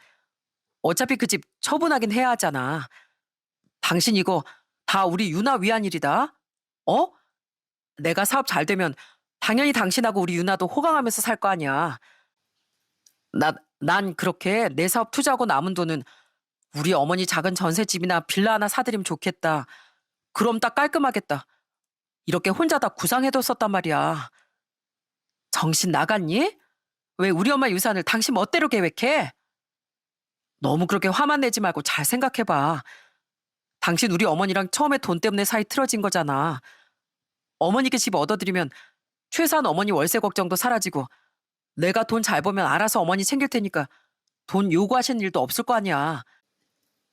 어차피 그 집 처분하긴 해야 하잖아. 당신 이거 다 우리 유나 위한 일이다. 어? 내가 사업 잘 되면 당연히 당신하고 우리 유나도 호강하면서 살 거 아니야. 난 그렇게 내 사업 투자하고 남은 돈은 우리 어머니 작은 전셋집이나 빌라 하나 사드리면 좋겠다. 그럼 딱 깔끔하겠다. 이렇게 혼자 다 구상해뒀었단 말이야. 정신 나갔니? 왜 우리 엄마 유산을 당신 멋대로 계획해? 너무 그렇게 화만 내지 말고 잘 생각해봐. 당신 우리 어머니랑 처음에 돈 때문에 사이 틀어진 거잖아. 어머니께 집 얻어들이면 최소한 어머니 월세 걱정도 사라지고 내가 돈 잘 벌면 알아서 어머니 챙길 테니까 돈 요구하시는 일도 없을 거 아니야.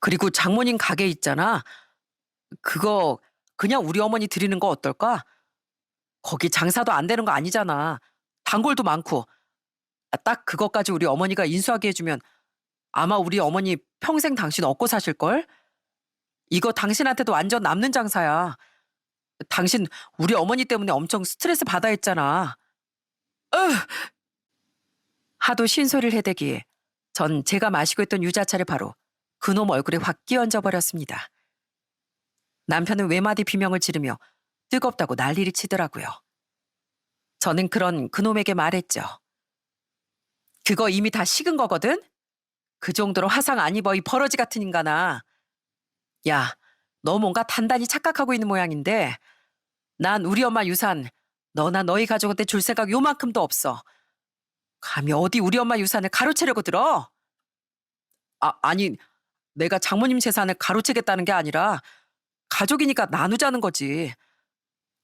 그리고 장모님 가게 있잖아. 그거 그냥 우리 어머니 드리는 거 어떨까? 거기 장사도 안 되는 거 아니잖아. 단골도 많고. 딱 그것까지 우리 어머니가 인수하게 해주면 아마 우리 어머니 평생 당신 얻고 사실걸? 이거 당신한테도 완전 남는 장사야. 당신 우리 어머니 때문에 엄청 스트레스 받아 했잖아. 으! 하도 쉰소리를 해대기에 전 제가 마시고 있던 유자차를 바로 그놈 얼굴에 확 끼얹어 버렸습니다. 남편은 외마디 비명을 지르며 뜨겁다고 난리를 치더라고요. 저는 그런 그놈에게 말했죠. 그거 이미 다 식은 거거든? 그 정도로 화상 안 입어 이 버러지 같은 인간아. 야, 너 뭔가 단단히 착각하고 있는 모양인데 난 우리 엄마 유산 너나 너희 가족한테 줄 생각 요만큼도 없어. 감히 어디 우리 엄마 유산을 가로채려고 들어? 아니 내가 장모님 재산을 가로채겠다는 게 아니라 가족이니까 나누자는 거지.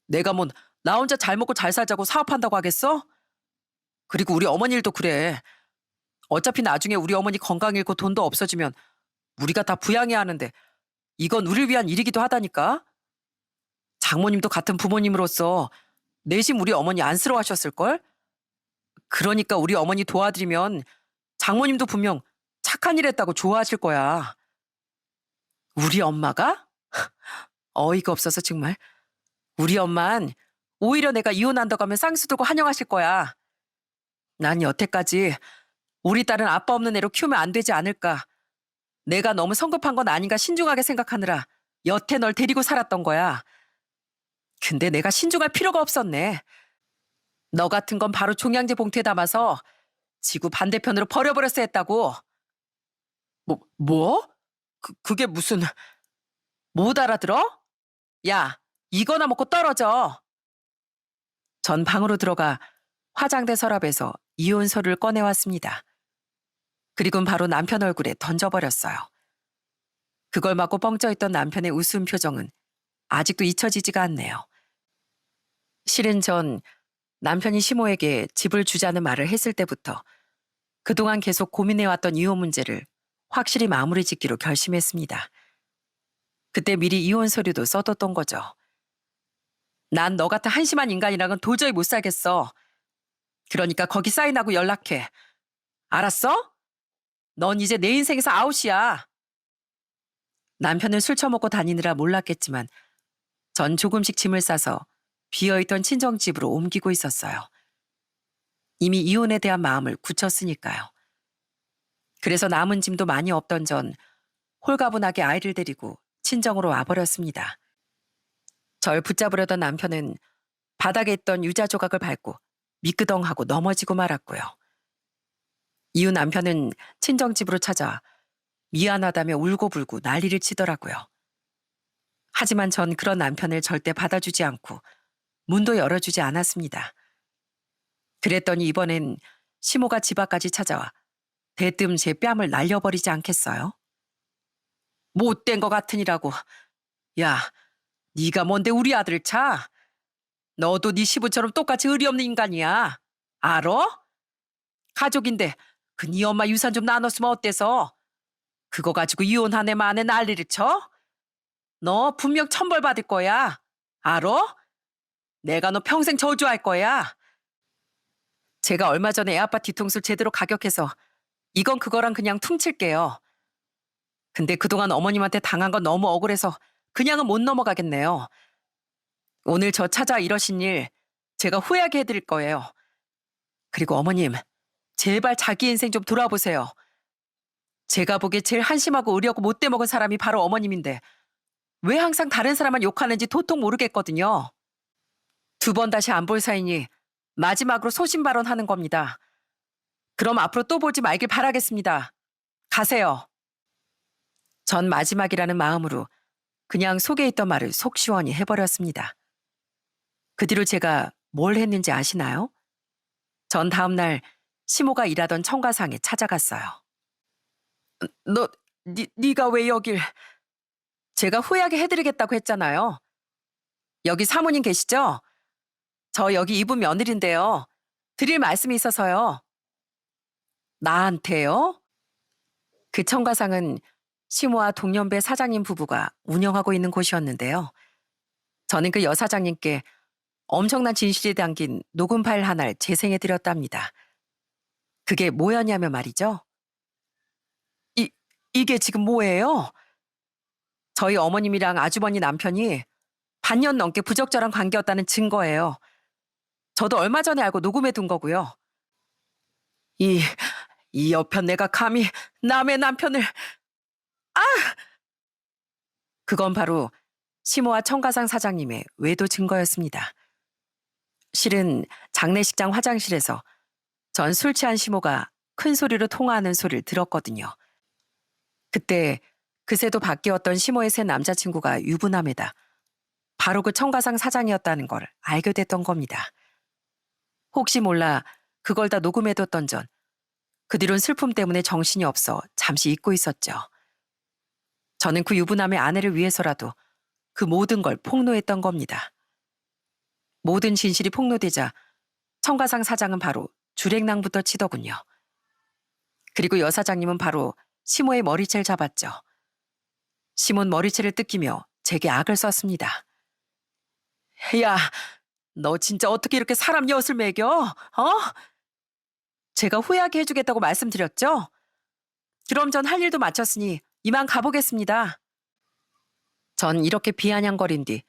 내가 뭔 나 혼자 잘 먹고 잘 살자고 사업한다고 하겠어? 그리고 우리 어머니 일도 그래. 어차피 나중에 우리 어머니 건강 잃고 돈도 없어지면 우리가 다 부양해야 하는데 이건 우리를 위한 일이기도 하다니까. 장모님도 같은 부모님으로서 내심 우리 어머니 안쓰러워하셨을걸? 그러니까 우리 어머니 도와드리면 장모님도 분명 착한 일 했다고 좋아하실 거야. 우리 엄마가? 어이가 없어서 정말. 우리 엄만 오히려 내가 이혼한다고 하면 쌍수 들고 환영하실 거야. 난 여태까지 우리 딸은 아빠 없는 애로 키우면 안 되지 않을까. 내가 너무 성급한 건 아닌가 신중하게 생각하느라 여태 널 데리고 살았던 거야. 근데 내가 신중할 필요가 없었네. 너 같은 건 바로 종량제 봉투에 담아서 지구 반대편으로 버려버렸어야 했다고. 뭐? 그게 무슨... 못 알아들어? 야, 이거나 먹고 떨어져. 전 방으로 들어가 화장대 서랍에서 이혼서를 꺼내왔습니다. 그리고는 바로 남편 얼굴에 던져버렸어요. 그걸 맞고 뻥쪄있던 남편의 우스운 표정은 아직도 잊혀지지가 않네요. 실은 전 남편이 시모에게 집을 주자는 말을 했을 때부터 그동안 계속 고민해왔던 이혼 문제를 확실히 마무리 짓기로 결심했습니다. 그때 미리 이혼 서류도 써뒀던 거죠. 난 너 같은 한심한 인간이랑은 도저히 못 살겠어. 그러니까 거기 사인하고 연락해. 알았어? 넌 이제 내 인생에서 아웃이야. 남편은 술 처먹고 다니느라 몰랐겠지만 전 조금씩 짐을 싸서 비어있던 친정집으로 옮기고 있었어요. 이미 이혼에 대한 마음을 굳혔으니까요. 그래서 남은 짐도 많이 없던 전 홀가분하게 아이를 데리고 친정으로 와버렸습니다. 절 붙잡으려던 남편은 바닥에 있던 유자 조각을 밟고 미끄덩하고 넘어지고 말았고요. 이후 남편은 친정집으로 찾아와 미안하다며 울고불고 난리를 치더라고요. 하지만 전 그런 남편을 절대 받아주지 않고 문도 열어주지 않았습니다. 그랬더니 이번엔 시모가 집 앞까지 찾아와 대뜸 제 뺨을 날려버리지 않겠어요? 못된 거 같으니라고. 야, 네가 뭔데 우리 아들을 차? 너도 네 시부처럼 똑같이 의리 없는 인간이야. 알어? 가족인데 그 네 엄마 유산 좀 나눴으면 어때서? 그거 가지고 이혼한 애 만에 난리를 쳐? 너 분명 천벌 받을 거야. 알어? 내가 너 평생 저주할 거야. 제가 얼마 전에 애아빠 뒤통수를 제대로 가격해서 이건 그거랑 그냥 퉁칠게요. 근데 그동안 어머님한테 당한 건 너무 억울해서 그냥은 못 넘어가겠네요. 오늘 저 찾아 이러신 일 제가 후회하게 해드릴 거예요. 그리고 어머님, 제발 자기 인생 좀 돌아보세요. 제가 보기에 제일 한심하고 의리없고 못돼 먹은 사람이 바로 어머님인데 왜 항상 다른 사람만 욕하는지 도통 모르겠거든요. 2번 다시 안 볼 사이니 마지막으로 소신 발언하는 겁니다. 그럼 앞으로 또 보지 말길 바라겠습니다. 가세요. 전 마지막이라는 마음으로 그냥 속에 있던 말을 속 시원히 해버렸습니다. 그 뒤로 제가 뭘 했는지 아시나요? 전 다음날 시모가 일하던 청가상에 찾아갔어요. 네가 왜 여길... 제가 후회하게 해드리겠다고 했잖아요. 여기 사모님 계시죠? 저 여기 이분 며느리인데요. 드릴 말씀이 있어서요. 나한테요? 그 청가상은 시모와 동년배 사장님 부부가 운영하고 있는 곳이었는데요. 저는 그 여사장님께 엄청난 진실이 담긴 녹음 파일 하나를 재생해 드렸답니다. 그게 뭐였냐면 말이죠. 이게 지금 뭐예요? 저희 어머님이랑 아주버니 남편이 반년 넘게 부적절한 관계였다는 증거예요. 저도 얼마 전에 알고 녹음해 둔 거고요. 이, 이 여편 내가 감히 남의 남편을, 그건 바로 시모와 청가상 사장님의 외도 증거였습니다. 실은 장례식장 화장실에서 전 술 취한 시모가 큰 소리로 통화하는 소리를 들었거든요. 그때 그새도 바뀌었던 시모의 새 남자친구가 유부남에다 바로 그 청가상 사장이었다는 걸 알게 됐던 겁니다. 혹시 몰라 그걸 다 녹음해뒀던 전 그 뒤론 슬픔 때문에 정신이 없어 잠시 잊고 있었죠. 저는 그 유부남의 아내를 위해서라도 그 모든 걸 폭로했던 겁니다. 모든 진실이 폭로되자 청가상 사장은 바로 주랭랑부터 치더군요. 그리고 여 사장님은 바로 시모의 머리채를 잡았죠. 시몬 머리채를 뜯기며 제게 악을 썼습니다. 야, 너 진짜 어떻게 이렇게 사람 엿을 매겨? 어? 제가 후회하게 해주겠다고 말씀드렸죠? 그럼 전 할 일도 마쳤으니 이만 가보겠습니다. 전 이렇게 비아냥거린 뒤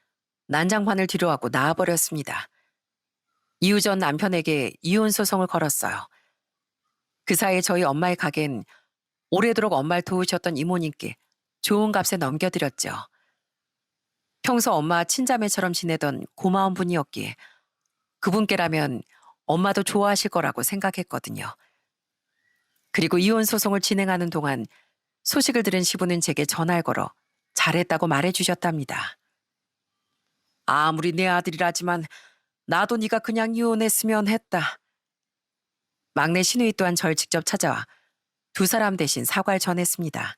난장판을 뒤로하고 나와버렸습니다. 이후 전 남편에게 이혼 소송을 걸었어요. 그 사이에 저희 엄마의 가게는 오래도록 엄마를 도우셨던 이모님께 좋은 값에 넘겨드렸죠. 평소 엄마와 친자매처럼 지내던 고마운 분이었기에 그분께라면 엄마도 좋아하실 거라고 생각했거든요. 그리고 이혼 소송을 진행하는 동안 소식을 들은 시부는 제게 전화를 걸어 잘했다고 말해주셨답니다. 아무리 내 아들이라지만 나도 네가 그냥 이혼했으면 했다. 막내 시누이 또한 절 직접 찾아와 두 사람 대신 사과를 전했습니다.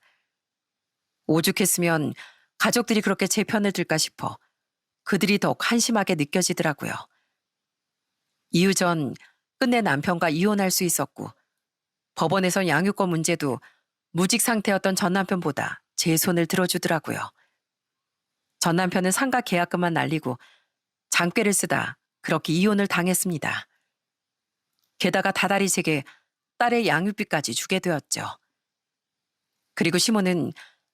오죽했으면 가족들이 그렇게 제 편을 들까 싶어 그들이 더욱 한심하게 느껴지더라고요. 이후 전 끝내 남편과 이혼할 수 있었고 법원에선 양육권 문제도 무직 상태였던 전 남편보다 제 손을 들어주더라고요. 전 남편은 상가 계약금만 날리고 장꾀를 쓰다 그렇게 이혼을 당했습니다. 게다가 다달이 제게 딸의 양육비까지 주게 되었죠. 그리고 시모는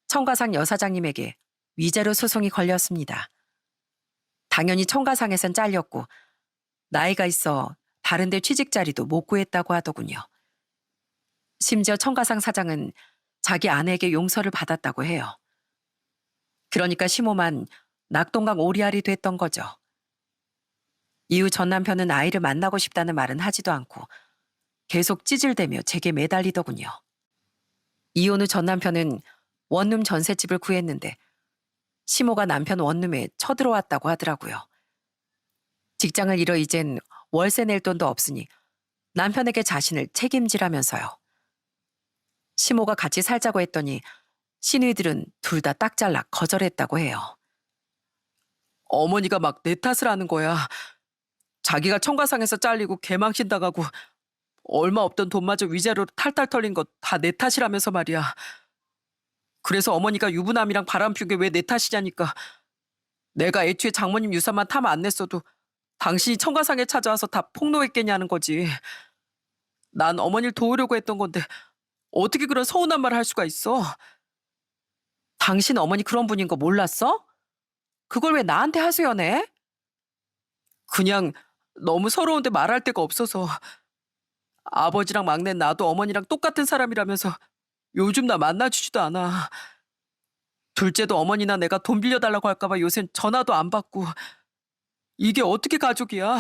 청가상 여사장님에게 위자료 소송이 걸렸습니다. 당연히 청가상에선 잘렸고 나이가 있어 다른 데 취직 자리도 못 구했다고 하더군요. 심지어 청가상 사장은 자기 아내에게 용서를 받았다고 해요. 그러니까 시모만 낙동강 오리알이 됐던 거죠. 이후 전 남편은 아이를 만나고 싶다는 말은 하지도 않고 계속 찌질대며 제게 매달리더군요. 이혼 후 전 남편은 원룸 전셋집을 구했는데 시모가 남편 원룸에 쳐들어왔다고 하더라고요. 직장을 잃어 이젠 월세 낼 돈도 없으니 남편에게 자신을 책임지라면서요. 시모가 같이 살자고 했더니 시누이들은 둘 다 딱 잘라 거절했다고 해요. 어머니가 막 내 탓을 하는 거야. 자기가 청가상에서 잘리고 개망신 당하고 얼마 없던 돈마저 위자료로 탈탈 털린 거 다 내 탓이라면서 말이야. 그래서 어머니가 유부남이랑 바람 피운 게 왜 내 탓이냐니까. 내가 애초에 장모님 유산만 타면 안 냈어도 당신이 청가상에 찾아와서 다 폭로했겠냐는 거지. 난 어머니를 도우려고 했던 건데 어떻게 그런 서운한 말을 할 수가 있어? 당신 어머니 그런 분인 거 몰랐어? 그걸 왜 나한테 하소연해? 그냥 너무 서러운데 말할 데가 없어서. 아버지랑 막내 나도 어머니랑 똑같은 사람이라면서 요즘 나 만나주지도 않아. 둘째도 어머니나 내가 돈 빌려달라고 할까봐 요샌 전화도 안 받고. 이게 어떻게 가족이야?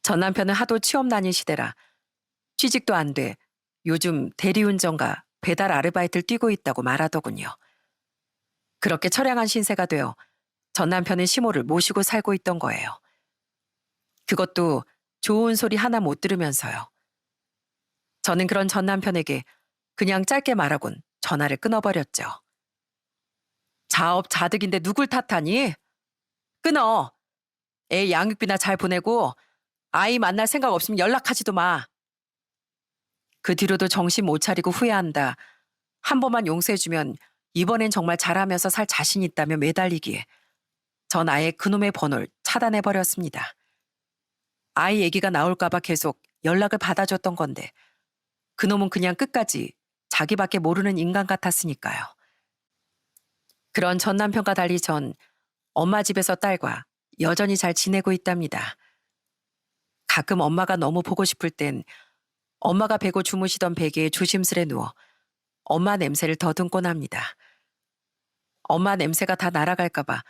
전 남편은 하도 취업난인 시대라 취직도 안 돼 요즘 대리운전과 배달 아르바이트를 뛰고 있다고 말하더군요. 그렇게 처량한 신세가 되어 전 남편은 시모를 모시고 살고 있던 거예요. 그것도 좋은 소리 하나 못 들으면서요. 저는 그런 전 남편에게 그냥 짧게 말하곤 전화를 끊어버렸죠. 자업자득인데 누굴 탓하니? 끊어. 애 양육비나 잘 보내고 아이 만날 생각 없으면 연락하지도 마. 그 뒤로도 정신 못 차리고 후회한다. 한 번만 용서해주면 이번엔 정말 잘하면서 살 자신 있다며 매달리기에 전 아예 그놈의 번호를 차단해버렸습니다. 아이 얘기가 나올까봐 계속 연락을 받아줬던 건데 그놈은 그냥 끝까지 자기밖에 모르는 인간 같았으니까요. 그런 전 남편과 달리 전 엄마 집에서 딸과 여전히 잘 지내고 있답니다. 가끔 엄마가 너무 보고 싶을 땐 엄마가 베고 주무시던 베개에 조심스레 누워 엄마 냄새를 더듬곤 합니다. 엄마 냄새가 다 날아갈까봐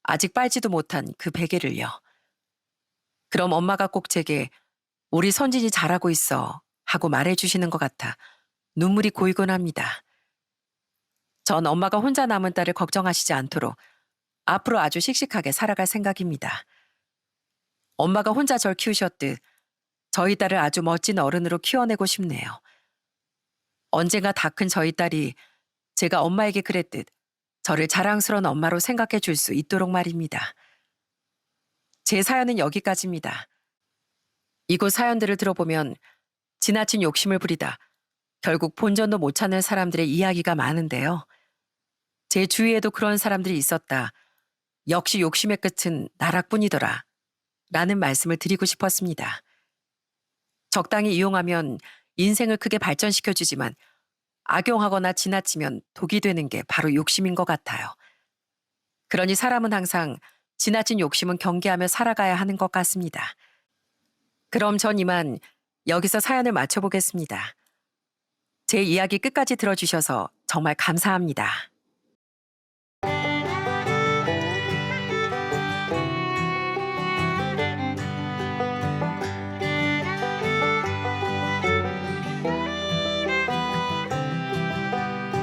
아직 빨지도 못한 그 베개를요. 그럼 엄마가 꼭 제게 우리 선진이 잘하고 있어 하고 말해주시는 것 같아 눈물이 고이곤 합니다. 전 엄마가 혼자 남은 딸을 걱정하시지 않도록 앞으로 아주 씩씩하게 살아갈 생각입니다. 엄마가 혼자 절 키우셨듯 저희 딸을 아주 멋진 어른으로 키워내고 싶네요. 언젠가 다 큰 저희 딸이 제가 엄마에게 그랬듯 저를 자랑스러운 엄마로 생각해 줄 수 있도록 말입니다. 제 사연은 여기까지입니다. 이곳 사연들을 들어보면 지나친 욕심을 부리다 결국 본전도 못 찾는 사람들의 이야기가 많은데요. 제 주위에도 그런 사람들이 있었다. 역시 욕심의 끝은 나락뿐이더라. 라는 말씀을 드리고 싶었습니다. 적당히 이용하면 인생을 크게 발전시켜주지만 악용하거나 지나치면 독이 되는 게 바로 욕심인 것 같아요. 그러니 사람은 항상 지나친 욕심은 경계하며 살아가야 하는 것 같습니다. 그럼 전 이만 여기서 사연을 마쳐보겠습니다. 제 이야기 끝까지 들어주셔서 정말 감사합니다.